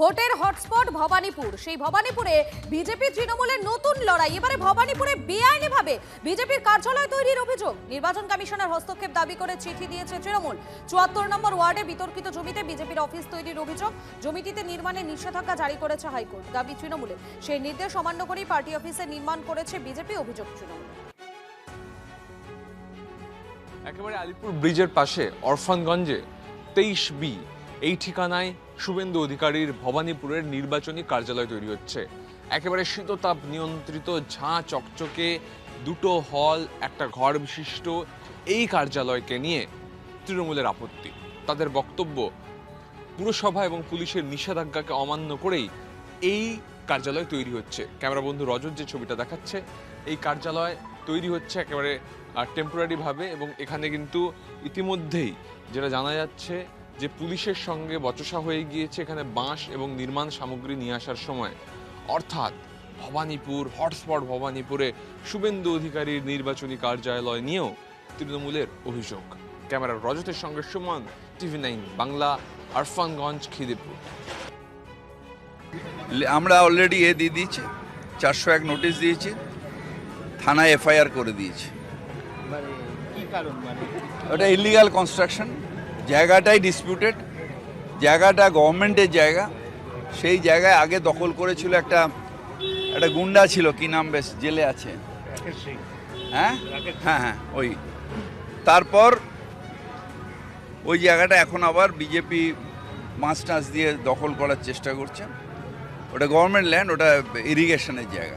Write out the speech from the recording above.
ভোটের হটস্পট ভবানীপুর। সেই ভবানীপুরে বিজেপি তৃণমূলের নতুন লড়াই। এবারে ভবানীপুরে বেআইনিভাবে বিজেপির কার্যালয় তৈরির অভিযোগ। নির্বাচন কমিশনের হস্তক্ষেপ দাবি করে চিঠি দিয়েছে তৃণমূল। ৭৪ নম্বর ওয়ার্ডে বিতর্কিত জমিতে বিজেপির অফিস তৈরির অভিযোগ। জমিটিতে নির্মাণে নিষেধাজ্ঞা জারি করেছে হাইকোর্ট। দাবি তৃণমূলের। সেই নির্দেশ অমান্য করেই পার্টি অফিসে নির্মাণ করেছে বিজেপি, অভিযোগ তৃণমূল। একেবারে আলিপুর ব্রিজের পাশে অরফানগঞ্জে 23B এই ঠিকানায় শুভেন্দু অধিকারীর ভবানীপুরের নির্বাচনী কার্যালয় তৈরি হচ্ছে। একেবারে শীততাপ নিয়ন্ত্রিত ঝাঁ চকচকে দুটো হল, একটা ঘর বিশিষ্ট এই কার্যালয়কে নিয়ে তৃণমূলের আপত্তি। তাদের বক্তব্য, পুরসভা এবং পুলিশের নিষেধাজ্ঞাকে অমান্য করেই এই কার্যালয় তৈরি হচ্ছে। ক্যামেরা বন্ধু রজত যে ছবিটা দেখাচ্ছে, এই কার্যালয় তৈরি হচ্ছে একেবারে টেম্পোরারি ভাবে, এবং এখানে কিন্তু ইতিমধ্যেই যেটা জানা যাচ্ছে যে পুলিশের সঙ্গে বচসা হয়ে গিয়েছে এখানে বাঁশ এবং নির্মাণ সামগ্রী নিয়ে আসার সময়। অর্থাৎ ভবানীপুর হটস্পট ভবানীপুরে শুভেন্দু অধিকারীর নির্বাচনী কার্যালয় নিয়েও তৃণমূলের অভিযোগ। ক্যামেরার রজতের সঙ্গে সুমন, TV9 বাংলা, অরফানগঞ্জ, খিদিরপুর। আমরা অলরেডি দিয়ে দিয়েছি, 401 নোটিশ দিয়েছি, থানায় FIR করে দিয়েছি। ওটা ইলিগাল কনস্ট্রাকশন, জায়গাটাই ডিসপিউটেড, জায়গাটা গভর্নমেন্টের জায়গা। সেই জায়গায় আগে দখল করেছিল একটা গুন্ডা ছিল, কি নাম, বেশ জেলে আছে, হ্যাঁ হ্যাঁ হ্যাঁ ওই। তারপর ওই জায়গাটা এখন আবার বিজেপি মাছ টাছ দিয়ে দখল করার চেষ্টা করছে। ওটা গভর্নমেন্ট ল্যান্ড, ওটা ইরিগেশনের জায়গা।